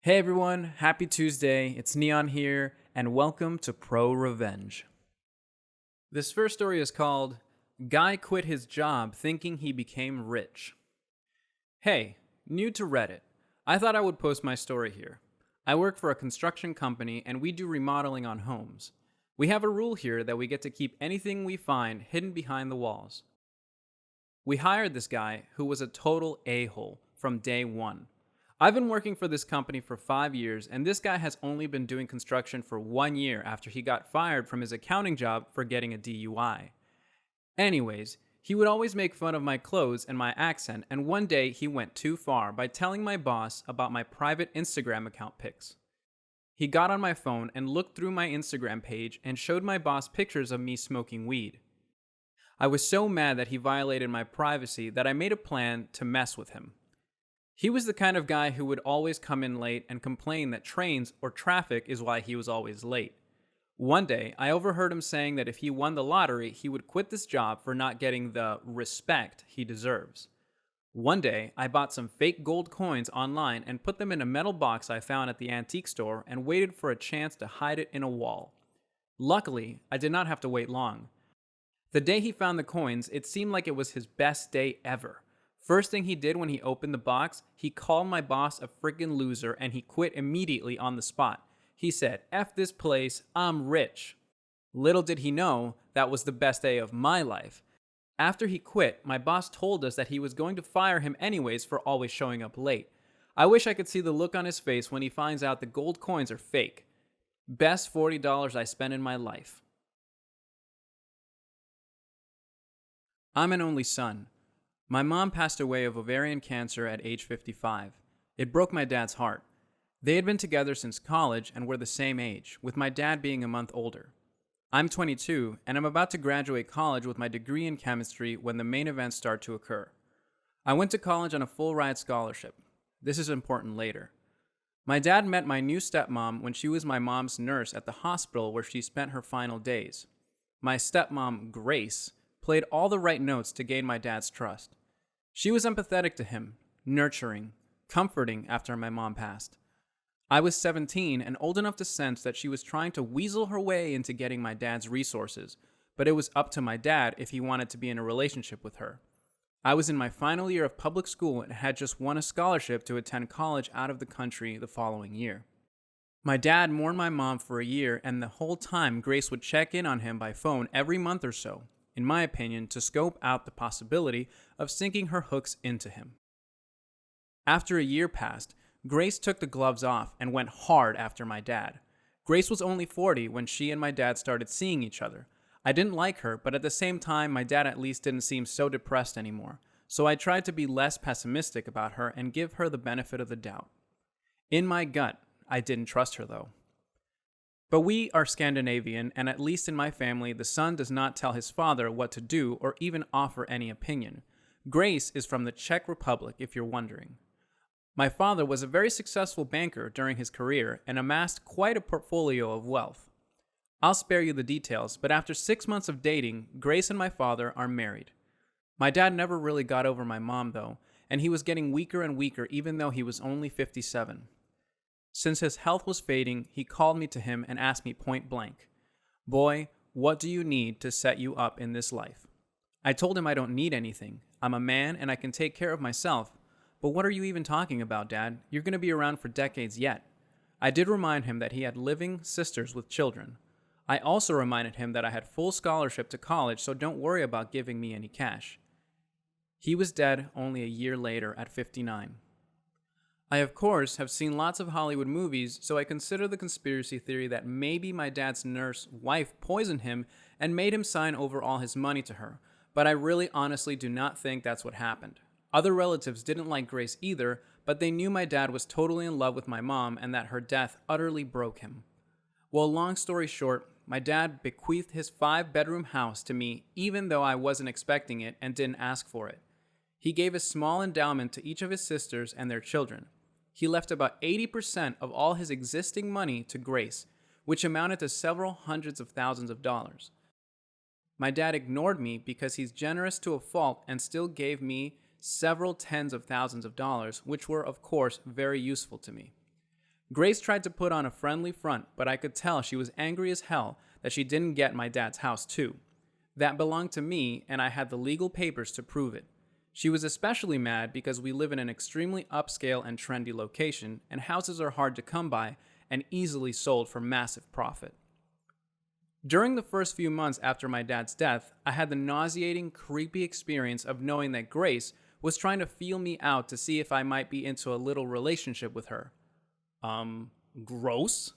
Hey everyone, happy Tuesday. It's Neon here, and welcome to ProRevenge. This first story is called Guy Quit His Job Thinking He Became Rich. Hey, new to Reddit. I thought I would post my story here. I work for a construction company and we do remodeling on homes. We have a rule here that we get to keep anything we find hidden behind the walls. We hired this guy who was a total a-hole from day one. I've been working for this company for 5 years, and this guy has only been doing construction for 1 year after he got fired from his accounting job for getting a DUI. Anyways, he would always make fun of my clothes and my accent, and one day he went too far by telling my boss about my private Instagram account pics. He got on my phone and looked through my Instagram page and showed my boss pictures of me smoking weed. I was so mad that he violated my privacy that I made a plan to mess with him. He was the kind of guy who would always come in late and complain that trains or traffic is why he was always late. One day, I overheard him saying that if he won the lottery, he would quit this job for not getting the respect he deserves. One day, I bought some fake gold coins online and put them in a metal box I found at the antique store and waited for a chance to hide it in a wall. Luckily, I did not have to wait long. The day he found the coins, it seemed like it was his best day ever. First thing he did when he opened the box, he called my boss a friggin' loser and he quit immediately on the spot. He said, "F this place, I'm rich." Little did he know that was the best day of my life. After he quit, my boss told us that he was going to fire him anyways for always showing up late. I wish I could see the look on his face when he finds out the gold coins are fake. Best $40 I spent in my life. I'm an only son. My mom passed away of ovarian cancer at age 55. It broke my dad's heart. They had been together since college and were the same age, with my dad being a month older. I'm 22, and I'm about to graduate college with my degree in chemistry when the main events start to occur. I went to college on a full-ride scholarship. This is important later. My dad met my new stepmom when she was my mom's nurse at the hospital where she spent her final days. My stepmom, Grace, played all the right notes to gain my dad's trust. She was empathetic to him, nurturing, comforting after my mom passed. I was 17 and old enough to sense that she was trying to weasel her way into getting my dad's resources, but it was up to my dad if he wanted to be in a relationship with her. I was in my final year of public school and had just won a scholarship to attend college out of the country the following year. My dad mourned my mom for a year, and the whole time Grace would check in on him by phone every month or so, in my opinion, to scope out the possibility of sinking her hooks into him. After a year passed, Grace took the gloves off and went hard after my dad. Grace was only 40 when she and my dad started seeing each other. I didn't like her, but at the same time, my dad at least didn't seem so depressed anymore, so I tried to be less pessimistic about her and give her the benefit of the doubt. In my gut, I didn't trust her though. But we are Scandinavian, and at least in my family, the son does not tell his father what to do or even offer any opinion. Grace is from the Czech Republic, if you're wondering. My father was a very successful banker during his career and amassed quite a portfolio of wealth. I'll spare you the details, but after 6 months of dating, Grace and my father are married. My dad never really got over my mom, though, and he was getting weaker and weaker even though he was only 57. Since his health was fading, he called me to him and asked me point blank, "Boy, what do you need to set you up in this life?" I told him I don't need anything. I'm a man and I can take care of myself. But what are you even talking about, Dad? You're going to be around for decades yet. I did remind him that he had living sisters with children. I also reminded him that I had full scholarship to college, so don't worry about giving me any cash. He was dead only a year later at 59. I, of course, have seen lots of Hollywood movies, so I consider the conspiracy theory that maybe my dad's nurse wife poisoned him and made him sign over all his money to her, but I really honestly do not think that's what happened. Other relatives didn't like Grace either, but they knew my dad was totally in love with my mom and that her death utterly broke him. Well, long story short, my dad bequeathed his 5-bedroom house to me even though I wasn't expecting it and didn't ask for it. He gave a small endowment to each of his sisters and their children. He left about 80% of all his existing money to Grace, which amounted to several hundreds of thousands of dollars. My dad ignored me because he's generous to a fault and still gave me several tens of thousands of dollars, which were, of course, very useful to me. Grace tried to put on a friendly front, but I could tell she was angry as hell that she didn't get my dad's house too. That belonged to me, and I had the legal papers to prove it. She was especially mad because we live in an extremely upscale and trendy location, and houses are hard to come by and easily sold for massive profit. During the first few months after my dad's death, I had the nauseating, creepy experience of knowing that Grace was trying to feel me out to see if I might be into a little relationship with her. Gross?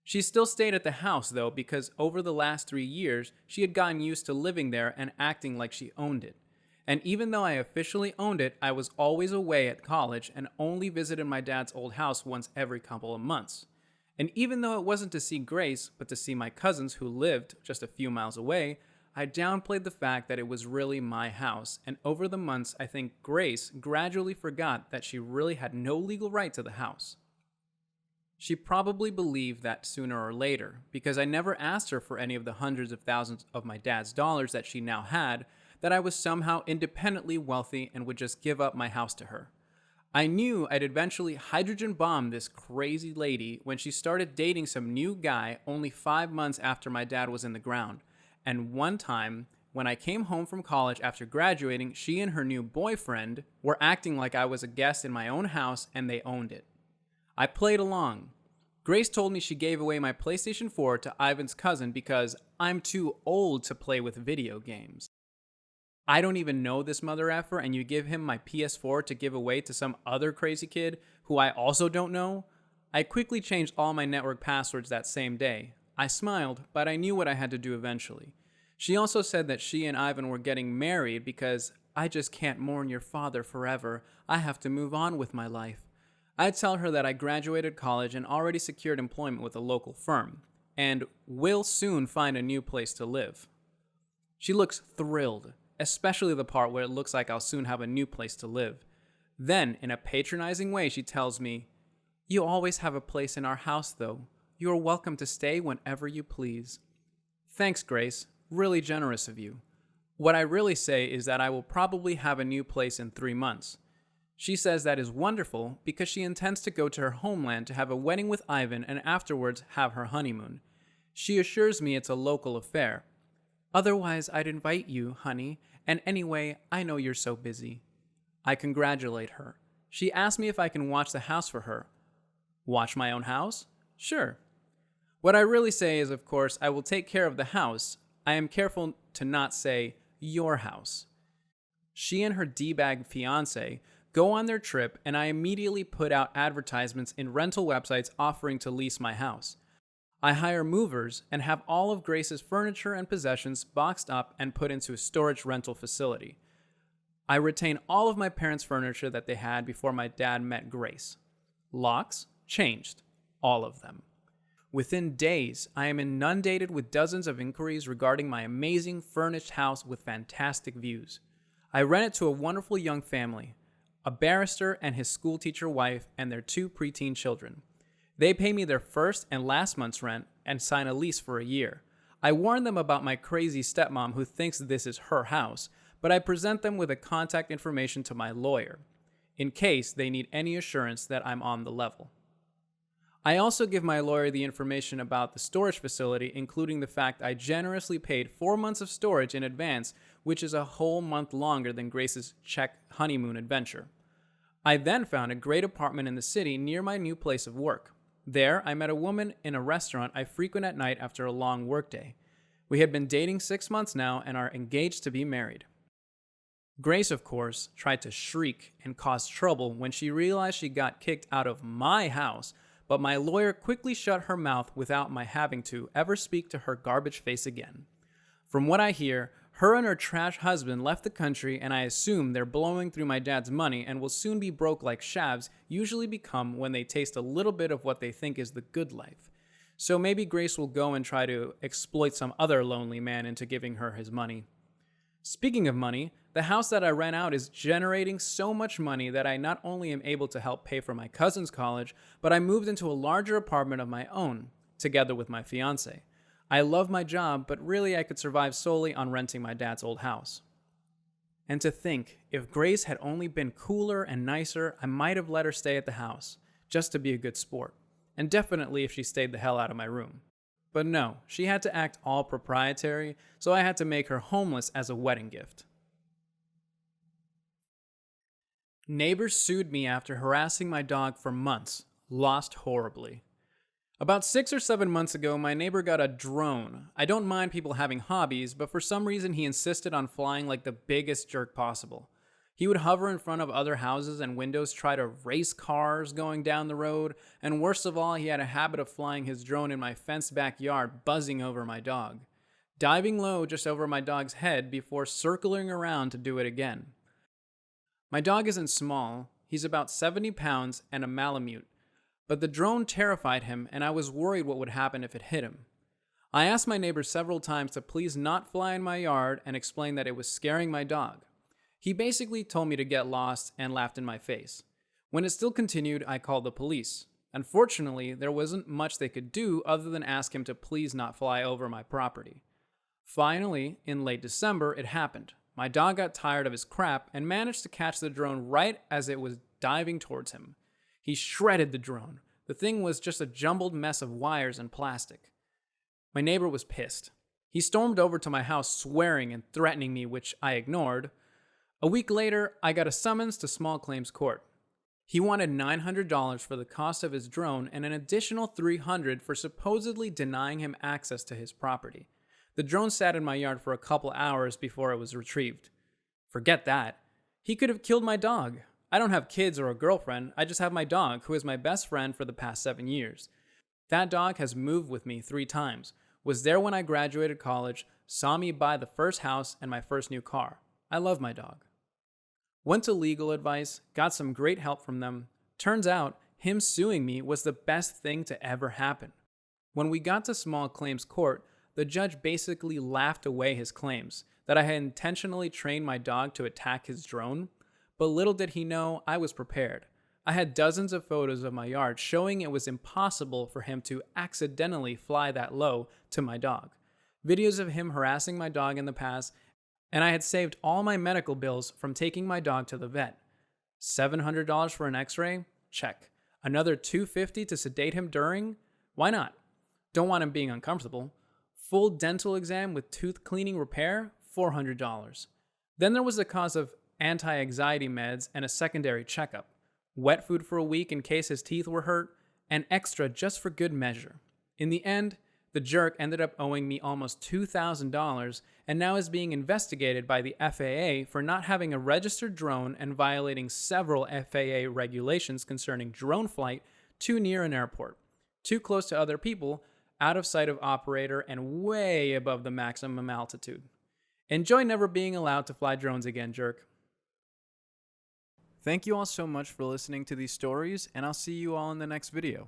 She still stayed at the house, though, because over the last 3 years, she had gotten used to living there and acting like she owned it. And even though I officially owned it, I was always away at college and only visited my dad's old house once every couple of months. And even though it wasn't to see Grace, but to see my cousins who lived just a few miles away, I downplayed the fact that it was really my house, and over the months, I think Grace gradually forgot that she really had no legal right to the house. She probably believed that sooner or later, because I never asked her for any of the hundreds of thousands of my dad's dollars that she now had, that I was somehow independently wealthy and would just give up my house to her. I knew I'd eventually hydrogen bomb this crazy lady when she started dating some new guy only 5 months after my dad was in the ground. And one time, when I came home from college after graduating, she and her new boyfriend were acting like I was a guest in my own house and they owned it. I played along. Grace told me she gave away my PlayStation 4 to Ivan's cousin because I'm too old to play with video games. I don't even know this mother effer, and you give him my PS4 to give away to some other crazy kid who I also don't know? I quickly changed all my network passwords that same day. I smiled, but I knew what I had to do eventually. She also said that she and Ivan were getting married because I just can't mourn your father forever. I have to move on with my life. I'd tell her that I graduated college and already secured employment with a local firm, and will soon find a new place to live. She looks thrilled, especially the part where it looks like I'll soon have a new place to live. Then, in a patronizing way, she tells me, "You always have a place in our house, though. You are welcome to stay whenever you please." Thanks, Grace. Really generous of you. What I really say is that I will probably have a new place in 3 months. She says that is wonderful because she intends to go to her homeland to have a wedding with Ivan and afterwards have her honeymoon. She assures me it's a local affair. "Otherwise, I'd invite you, honey, and anyway, I know you're so busy." I congratulate her. She asks me if I can watch the house for her. Watch my own house? Sure. What I really say is, of course, I will take care of the house. I am careful to not say, your house. She and her D-bag fiancé go on their trip, and I immediately put out advertisements in rental websites offering to lease my house. I hire movers and have all of Grace's furniture and possessions boxed up and put into a storage rental facility. I retain all of my parents' furniture that they had before my dad met Grace. Locks? Changed. All of them. Within days, I am inundated with dozens of inquiries regarding my amazing furnished house with fantastic views. I rent it to a wonderful young family, a barrister and his schoolteacher wife and their 2 preteen children. They pay me their first and last month's rent and sign a lease for a year. I warn them about my crazy stepmom who thinks this is her house, but I present them with a contact information to my lawyer, in case they need any assurance that I'm on the level. I also give my lawyer the information about the storage facility, including the fact I generously paid 4 months of storage in advance, which is a whole month longer than Grace's Czech honeymoon adventure. I then found a great apartment in the city near my new place of work. There, I met a woman in a restaurant I frequent at night after a long workday. We had been dating 6 months now and are engaged to be married. Grace, of course, tried to shriek and cause trouble when she realized she got kicked out of my house, but my lawyer quickly shut her mouth without my having to ever speak to her garbage face again. From what I hear, her and her trash husband left the country, and I assume they're blowing through my dad's money and will soon be broke like shavs usually become when they taste a little bit of what they think is the good life. So maybe Grace will go and try to exploit some other lonely man into giving her his money. Speaking of money, the house that I rent out is generating so much money that I not only am able to help pay for my cousin's college, but I moved into a larger apartment of my own, together with my fiancé. I love my job, but really I could survive solely on renting my dad's old house. And to think, if Grace had only been cooler and nicer, I might have let her stay at the house, just to be a good sport. And definitely if she stayed the hell out of my room. But no, she had to act all proprietary, so I had to make her homeless as a wedding gift. Neighbors sued me after harassing my dog for months, lost horribly. About 6 or 7 months ago, my neighbor got a drone. I don't mind people having hobbies, but for some reason he insisted on flying like the biggest jerk possible. He would hover in front of other houses and windows, try to race cars going down the road, and worst of all, he had a habit of flying his drone in my fenced backyard, buzzing over my dog, diving low just over my dog's head before circling around to do it again. My dog isn't small, he's about 70 pounds and a Malamute, but the drone terrified him and I was worried what would happen if it hit him. I asked my neighbor several times to please not fly in my yard and explained that it was scaring my dog. He basically told me to get lost and laughed in my face. When it still continued, I called the police. Unfortunately, there wasn't much they could do other than ask him to please not fly over my property. Finally, in late December, it happened. My dog got tired of his crap and managed to catch the drone right as it was diving towards him. He shredded the drone. The thing was just a jumbled mess of wires and plastic. My neighbor was pissed. He stormed over to my house swearing and threatening me, which I ignored. A week later, I got a summons to small claims court. He wanted $900 for the cost of his drone and an additional $300 for supposedly denying him access to his property. The drone sat in my yard for a couple hours before it was retrieved. Forget that. He could have killed my dog. I don't have kids or a girlfriend, I just have my dog, who is my best friend for the past 7 years. That dog has moved with me 3 times, was there when I graduated college, saw me buy the first house and my first new car. I love my dog. Went to legal advice, got some great help from them. Turns out, him suing me was the best thing to ever happen. When we got to small claims court, the judge basically laughed away his claims that I had intentionally trained my dog to attack his drone, but little did he know I was prepared. I had dozens of photos of my yard showing it was impossible for him to accidentally fly that low to my dog, videos of him harassing my dog in the past, and I had saved all my medical bills from taking my dog to the vet. $700 for an x-ray? Check. Another $250 to sedate him during? Why not? Don't want him being uncomfortable. Full dental exam with tooth cleaning repair? $400. Then there was the cost of anti-anxiety meds and a secondary checkup. Wet food for a week in case his teeth were hurt, and extra just for good measure. In the end, the jerk ended up owing me almost $2,000 and now is being investigated by the FAA for not having a registered drone and violating several FAA regulations concerning drone flight too near an airport, too close to other people, out of sight of operator, and way above the maximum altitude. Enjoy never being allowed to fly drones again, jerk. Thank you all so much for listening to these stories, and I'll see you all in the next video.